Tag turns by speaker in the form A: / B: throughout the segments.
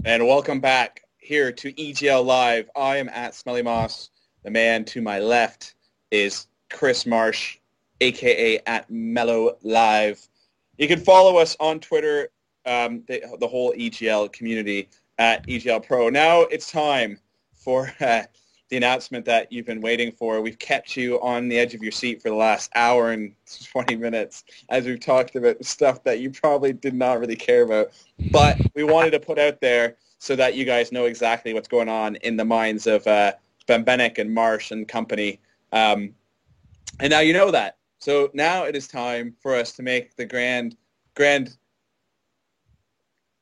A: And welcome back here to EGL Live. I am at Smelly Moss. The man to my left is Chris Marsh, aka at Mellow Live. You can follow us on Twitter, the whole EGL community at EGL Pro. Now it's time for the announcement that you've been waiting for. We've kept you on the edge of your seat for the last hour and 20 minutes as we've talked about stuff that you probably did not really care about. But we wanted to put out there so that you guys know exactly what's going on in the minds of Bembenek and Marsh and company. And now you know that. So now it is time for us to make the grand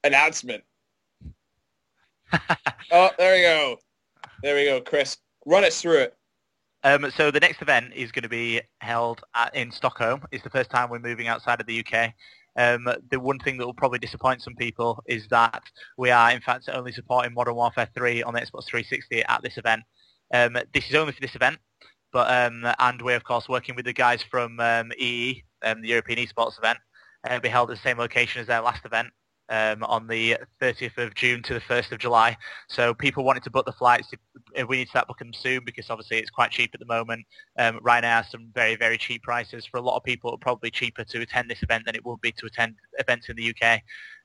A: announcement. Oh, there we go. There we go, Chris. Run us through it.
B: So the next event is going to be held in Stockholm. It's the first time we're moving outside of the UK. The one thing that will probably disappoint some people is that we are, in fact, only supporting Modern Warfare 3 on the Xbox 360 at this event. This is only for this event, but and we're, of course, working with the guys from EE, the European Esports event. It'll be held at the same location as their last event. On the 30th of June to the 1st of July. So people wanting to book the flights, we need to start booking them soon because obviously it's quite cheap at the moment. Ryanair has some very, very cheap prices. For a lot of people, it'll probably be cheaper to attend this event than it would be to attend events in the UK.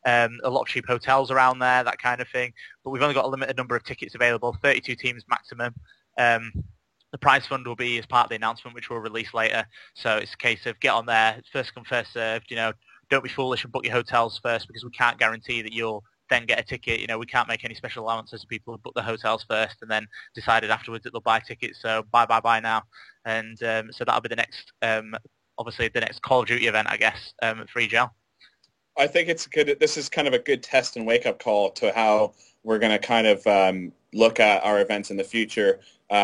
B: A lot of cheap hotels around there, that kind of thing. But we've only got a limited number of tickets available, 32 teams maximum. The prize fund will be as part of the announcement, which we'll release later. So it's a case of get on there, first come, first served, don't be foolish and book your hotels first because we can't guarantee that you'll then get a ticket. We can't make any special allowances to people who book the hotels first and then decided afterwards that they'll buy tickets. So buy now. And so that'll be the next, obviously the next Call of Duty event, I guess, for EGL.
A: I think it's good. This is kind of a good test and wake-up call to how we're going to kind of look at our events in the future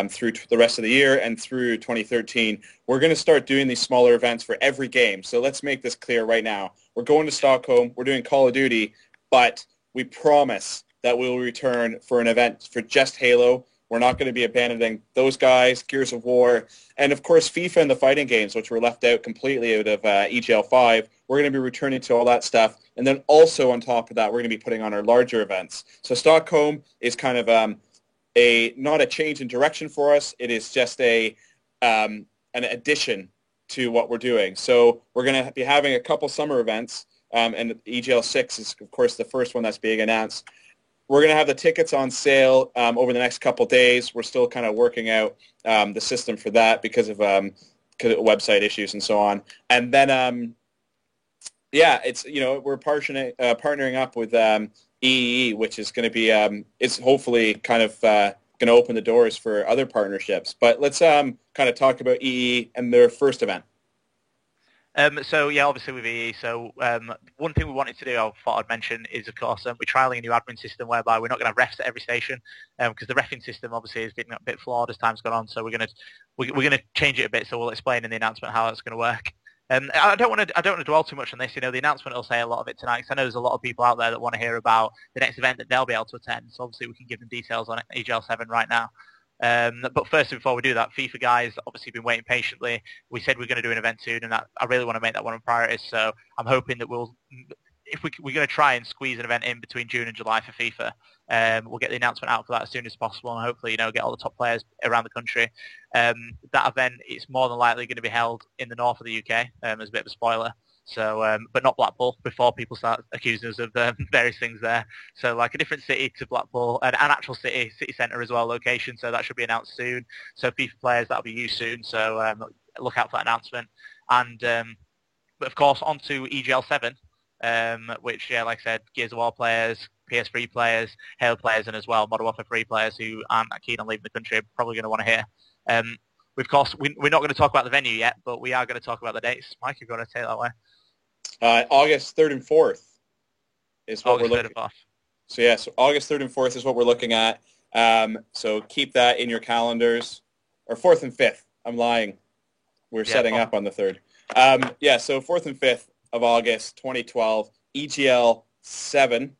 A: through the rest of the year and through 2013. We're going to start doing these smaller events for every game. So let's make this clear right now. We're going to Stockholm. We're doing Call of Duty, but we promise that we'll return for an event for just Halo. We're not going to be abandoning those guys, Gears of War, and of course FIFA and the fighting games, which were left out completely out of EGL 5. We're going to be returning to all that stuff. And then also on top of that, we're going to be putting on our larger events. So Stockholm is kind of not a change in direction for us. It is just an addition to what we're doing. So we're going to be having a couple summer events, and EGL 6 is, of course, the first one that's being announced. We're going to have the tickets on sale over the next couple days. We're still kind of working out the system for that because of website issues and so on. And then, it's we're partnering up with EE, which is going to be it's hopefully kind of going to open the doors for other partnerships. But let's kind of talk about EE and their first event.
B: So yeah, obviously with EE. So one thing we wanted to do, I thought I'd mention, is of course we're trialing a new admin system whereby we're not going to have refs at every station because the refing system obviously is getting a bit flawed as time's gone on. So we're going to change it a bit. So we'll explain in the announcement how it's going to work. I don't want to dwell too much on this. The announcement will say a lot of it tonight because I know there's a lot of people out there that want to hear about the next event that they'll be able to attend. So obviously we can give them details on EGL 7 right now. But first, before we do that, FIFA guys obviously been waiting patiently. We said we're going to do an event soon, and I really want to make that one of priorities. So I'm hoping that we're going to try and squeeze an event in between June and July for FIFA. We'll get the announcement out for that as soon as possible, and hopefully, get all the top players around the country. That event is more than likely going to be held in the north of the UK, as a bit of a spoiler. So, but not Blackpool before people start accusing us of various things there. So like a different city to Blackpool, an actual city centre as well, location. So that should be announced soon. So FIFA players, that'll be you soon. So look out for that announcement. And but of course, on to EGL 7, which, like I said, Gears of War players, PS3 players, Halo players, and as well Modern Warfare 3 players who aren't keen on leaving the country are probably going to want to hear. Of course, we're not going to talk about the venue yet, but we are going to talk about the dates. Mike, you're going to take that away.
A: August 3rd and 4th is what we're looking at. So yeah, so August 3rd and 4th is what we're looking at. So keep that in your calendars. Or 4th and 5th. I'm lying. We're setting up on the 3rd. So 4th and 5th of August 2012, EGL 7.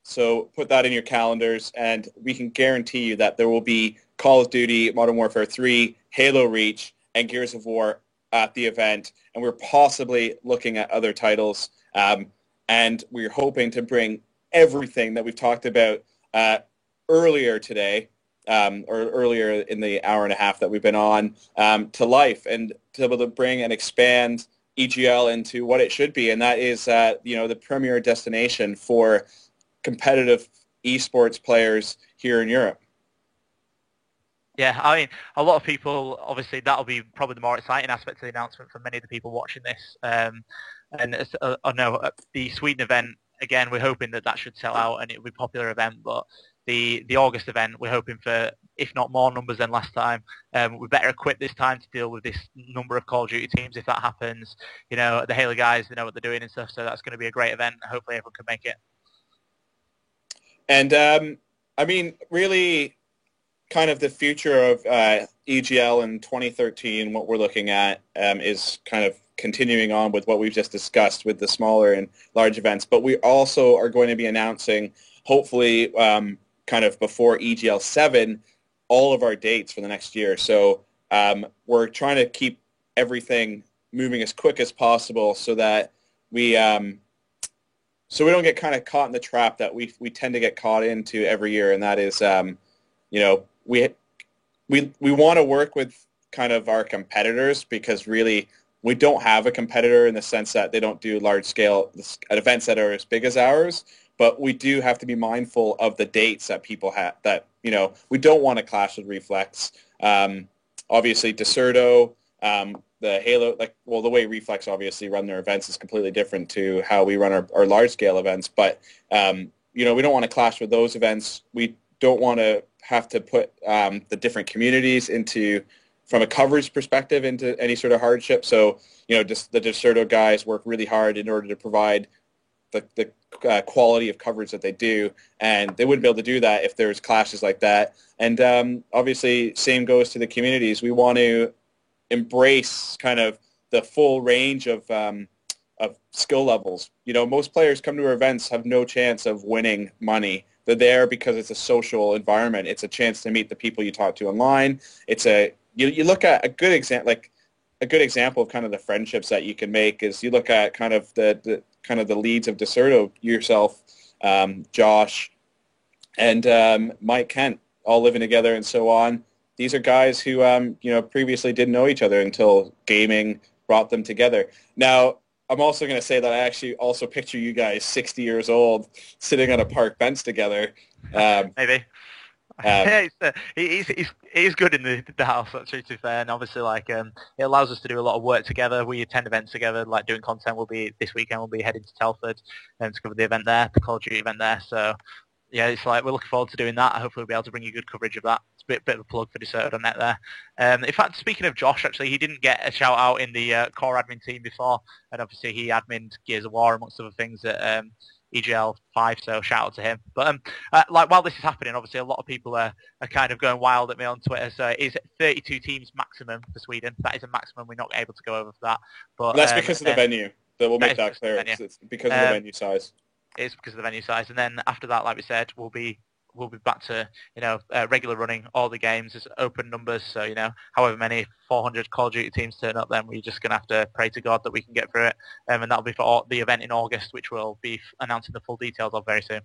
A: So put that in your calendars, and we can guarantee you that there will be Call of Duty, Modern Warfare 3, Halo Reach, and Gears of War at the event. And we're possibly looking at other titles. And we're hoping to bring everything that we've talked about earlier today, or earlier in the hour and a half that we've been on, to life, and to be able to bring and expand EGL into what it should be, and that is the premier destination for competitive esports players here in Europe.
B: Yeah, I mean, a lot of people, obviously, that'll be probably the more exciting aspect of the announcement for many of the people watching this. I know the Sweden event, again, we're hoping that should sell out and it'll be a popular event, but the August event, we're hoping for, if not more numbers than last time. We're better equipped this time to deal with this number of Call of Duty teams if that happens. The Halo guys, they know what they're doing and stuff, so that's going to be a great event. Hopefully everyone can make it.
A: And, I mean, really, kind of the future of EGL in 2013, what we're looking at is kind of continuing on with what we've just discussed with the smaller and large events. But we also are going to be announcing, hopefully, kind of before EGL 7, all of our dates for the next year. So we're trying to keep everything moving as quick as possible so that we don't get kind of caught in the trap that we tend to get caught into every year, and that is we want to work with kind of our competitors, because really we don't have a competitor in the sense that they don't do large scale events that are as big as ours, but we do have to be mindful of the dates that people have, that we don't want to clash with Reflex. Obviously Deserto, the Halo, the way Reflex obviously run their events is completely different to how we run our large scale events, but we don't want to clash with those events. We don't want to have to put the different communities from a coverage perspective, into any sort of hardship. So, just the Deserto guys work really hard in order to provide the quality of coverage that they do, and they wouldn't be able to do that if there's clashes like that. And obviously, same goes to the communities. We want to embrace kind of the full range of skill levels. Most players come to our events have no chance of winning money. They're there because it's a social environment. It's a chance to meet the people you talk to online. You look at a good example of kind of the friendships that you can make is you look at kind of the leads of Deserto, yourself, Josh, and Mike Kent, all living together and so on. These are guys who previously didn't know each other until gaming brought them together. Now, I'm also going to say that I actually also picture you guys 60 years old sitting on a park bench together.
B: Maybe. He's good in the house, actually, to be fair. And obviously, it allows us to do a lot of work together. We attend events together, like doing content. This weekend we'll be heading to Telford and to cover the event there, the Call of Duty event there. So, yeah, it's we're looking forward to doing that. Hopefully we'll be able to bring you good coverage of that. It's a bit of a plug for Deserto.net there. In fact, speaking of Josh, actually, he didn't get a shout out in the core admin team before, and obviously he adminned Gears of War amongst other things at EGL 5, so shout out to him. But while this is happening, obviously a lot of people are kind of going wild at me on Twitter. So it is 32 teams maximum for Sweden. That is a maximum. We're not able to go over for that. But
A: that's because of the venue. We'll make that clear. It's because of the venue size.
B: It's because of the venue size, and then after that, like we said, we'll be back to regular running. All the games is open numbers, so however many 400 Call of Duty teams turn up, then we're just gonna have to pray to God that we can get through it, and that'll be for the event in August, which we'll be announcing the full details of very soon.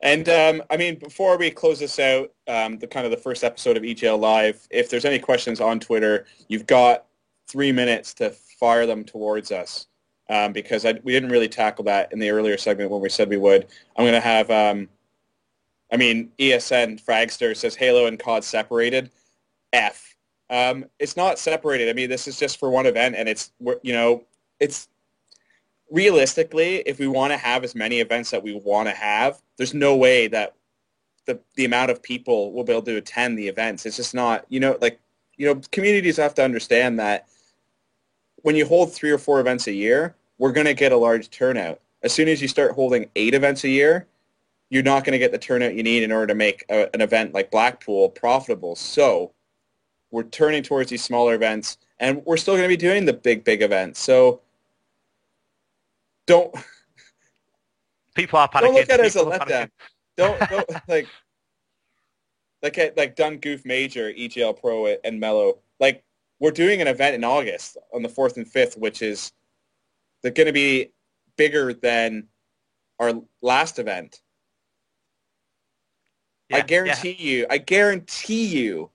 A: And I mean, before we close this out, the first episode of EGL Live, if there's any questions on Twitter, you've got 3 minutes to fire them towards us. Because we didn't really tackle that in the earlier segment when we said we would. I'm going to have, ESN Fragster says Halo and COD separated. F. It's not separated. I mean, this is just for one event, and it's realistically, if we want to have as many events that we want to have, there's no way that the amount of people will be able to attend the events. It's just not, communities have to understand that when you hold 3 or 4 events a year, we're going to get a large turnout. As soon as you start holding 8 events a year, you're not going to get the turnout you need in order to make an event like Blackpool profitable. So we're turning towards these smaller events, and we're still going to be doing the big events. So don't
B: people are panicking.
A: Don't look at it as a letdown. Don't like Dun Goof Major, EGL Pro, and Mellow. We're doing an event in August on the 4th and 5th, which is they're going to be bigger than our last event,
B: Yeah,
A: I guarantee you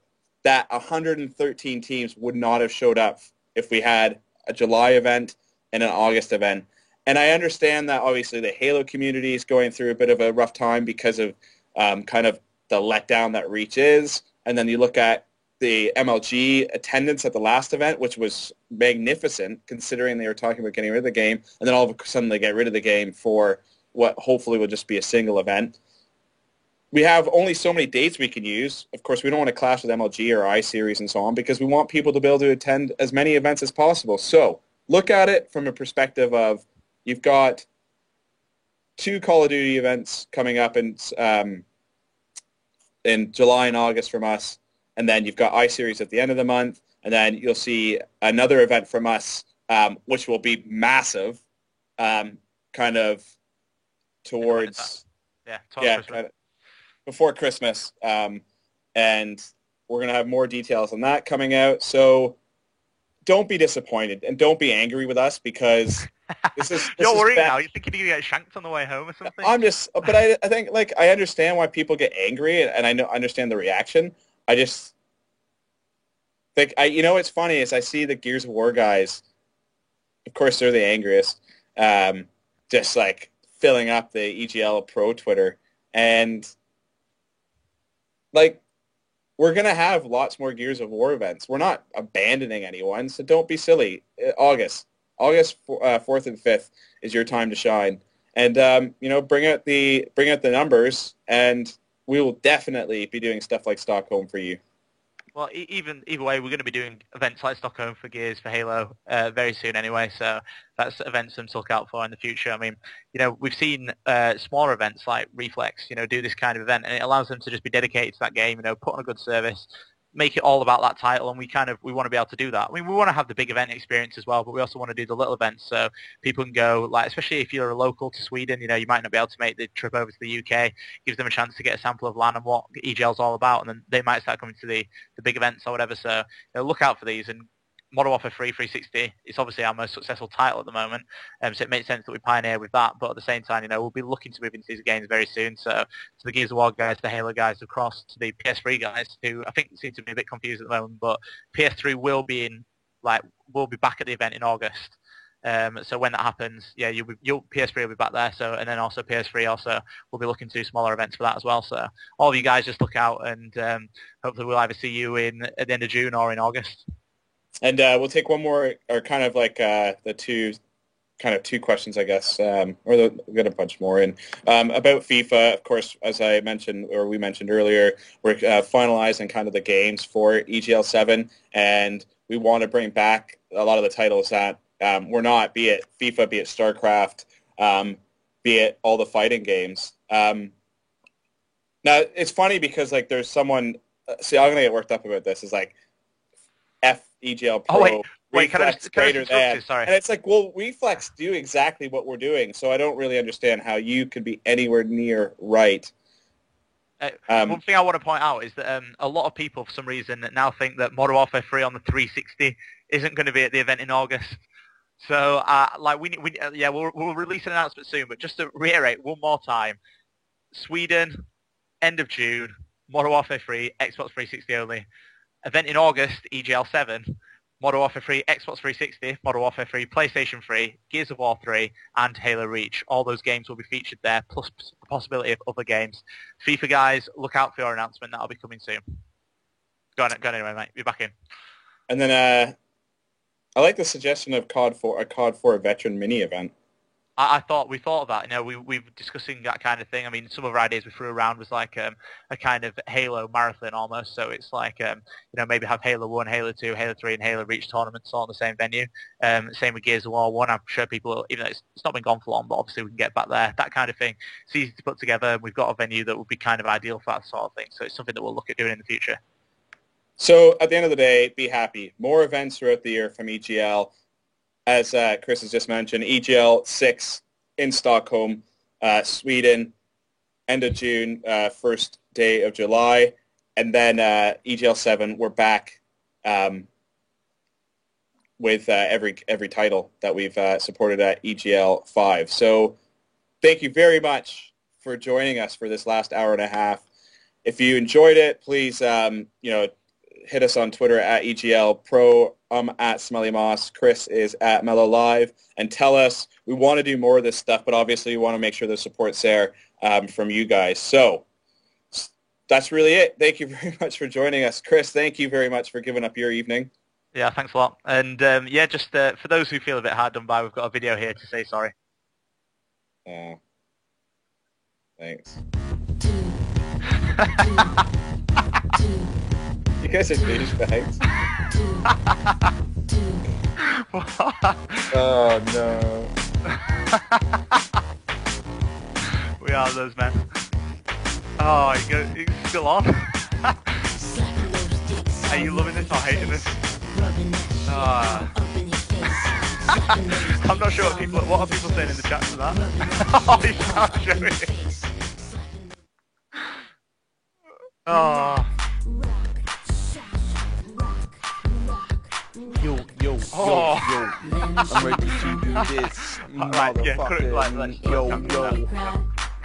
A: that 113 teams would not have showed up if we had a July event and an August event. And I understand that obviously the Halo community is going through a bit of a rough time because of kind of the letdown that Reach is. And then you look at the MLG attendance at the last event, which was magnificent considering they were talking about getting rid of the game. And then all of a sudden they get rid of the game for what hopefully will just be a single event. We have only so many dates we can use. Of course, we don't want to clash with MLG or iSeries and so on because we want people to be able to attend as many events as possible. So look at it from a perspective of you've got 2 Call of Duty events coming up in July and August from us, and then you've got iSeries at the end of the month, and then you'll see another event from us, which will be massive, kind of towards
B: Christmas.
A: Before Christmas, and we're going to have more details on that coming out. So don't be disappointed and don't be angry with us because
B: You're worried now. You think you're going to get shanked on the way home or something?
A: But I think like I understand why people get angry and I understand the reaction. I just think what's funny is I see the Gears of War guys. Of course, they're the angriest. Just like filling up the EGL Pro Twitter and. Like, we're going to have lots more Gears of War events. We're not abandoning anyone, so don't be silly. August 4th and 5th is your time to shine. And, bring out the numbers, and we will definitely be doing stuff like Stockholm for you.
B: Well, either way, we're going to be doing events like Stockholm for Gears, for Halo, very soon anyway, so that's events to look out for in the future. I mean, we've seen smaller events like Reflex, do this kind of event, and it allows them to just be dedicated to that game, put on a good service, make it all about that title, and we want to be able to do that. I mean, we want to have the big event experience as well, but we also want to do the little events so people can go, like, especially if you're a local to Sweden, you might not be able to make the trip over to the UK, gives them a chance to get a sample of LAN and what EGL's all about, and then they might start coming to the big events or whatever, so look out for these. And Modern Warfare 3 360 is obviously our most successful title at the moment, so it makes sense that we pioneer with that. But at the same time, we'll be looking to move into these games very soon. So to the Gears of War guys, the Halo guys, across to the PS3 guys, who I think seem to be a bit confused at the moment, but PS3 will be back at the event in August. So when that happens, yeah, PS3 will be back there. So and then also PS3 also will be looking to do smaller events for that as well. So all of you guys just look out, and hopefully we'll either see you at the end of June or in August.
A: And we'll take one more, or kind of like the two questions, I guess, or we'll get a bunch more in. About FIFA, of course, as I mentioned, or we mentioned earlier, we're finalizing kind of the games for EGL 7, and we want to bring back a lot of the titles that were not, be it FIFA, be it StarCraft, be it all the fighting games. Now, it's funny because, like, there's someone, see, I'm going to get worked up about this, is like, EGL Pro.
B: Oh, wait, can I just sorry.
A: And it's like, well, Reflex do exactly what we're doing, so I don't really understand how you could be anywhere near right.
B: One thing I want to point out is that a lot of people, for some reason, now think that Modern Warfare 3 on the 360 isn't going to be at the event in August. So, we'll release an announcement soon, but just to reiterate one more time, Sweden, end of June, Modern Warfare 3, Xbox 360 only. Event in August, EGL 7, Modern Warfare 3, Xbox 360, Modern Warfare 3, PlayStation 3, Gears of War 3, and Halo Reach. All those games will be featured there, plus the possibility of other games. FIFA guys, look out for your announcement. That'll be coming soon. Go on anyway, mate. Be back in.
A: And then I like the suggestion of a COD 4 veteran mini event.
B: We thought of that. We were discussing that kind of thing. I mean, some of our ideas we threw around was like a kind of Halo marathon almost. So it's like maybe have Halo 1, Halo 2, Halo 3, and Halo Reach tournaments all in the same venue. Same with Gears of War 1. I'm sure people, even though it's not been gone for long, but obviously we can get back there. That kind of thing. It's easy to put together. We've got a venue that would be kind of ideal for that sort of thing. So it's something that we'll look at doing in the future.
A: So at the end of the day, be happy. More events throughout the year from EGL. As Chris has just mentioned, EGL 6 in Stockholm, Sweden, end of June, first day of July, and then EGL 7, we're back with every title that we've supported at EGL 5. So thank you very much for joining us for this last hour and a half. If you enjoyed it, please, hit us on Twitter at EGL Pro. I'm at Smelly Moss. Chris is at Mellow Live. And tell us, we want to do more of this stuff, but obviously we want to make sure the support's there from you guys. So that's really it. Thank you very much for joining us. Chris, thank you very much for giving up your evening.
B: Yeah, thanks a lot. And just for those who feel a bit hard done by, we've got a video here to say sorry.
A: Thanks. You guys are douchebags. Oh no.
B: We are those men. Oh, it's still on. Are you loving this or hating this? I'm not sure what are people saying in the chat to that. Oh, he's not showing it. Oh.
C: Yo, I'm ready to do this, motherfucker. Yo,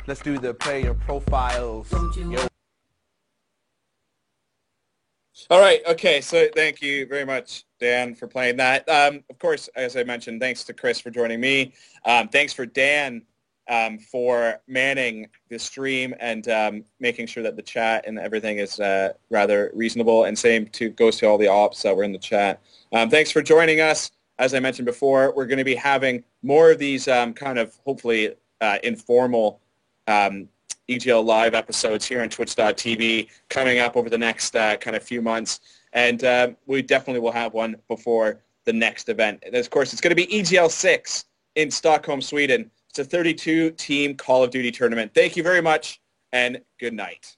C: let's do the player profiles. Yo.
A: All right, okay, so thank you very much, Dan, for playing that. Of course, as I mentioned, thanks to Chris for joining me. Thanks for Dan for manning the stream and making sure that the chat and everything is rather reasonable, and same goes to all the ops that were in the chat. Thanks for joining us. As I mentioned before, we're going to be having more of these kind of hopefully informal EGL Live episodes here on twitch.tv coming up over the next kind of few months, and we definitely will have one before the next event. And of course, it's going to be EGL 6 in Stockholm, Sweden. It's a 32-team Call of Duty tournament. Thank you very much, and good night.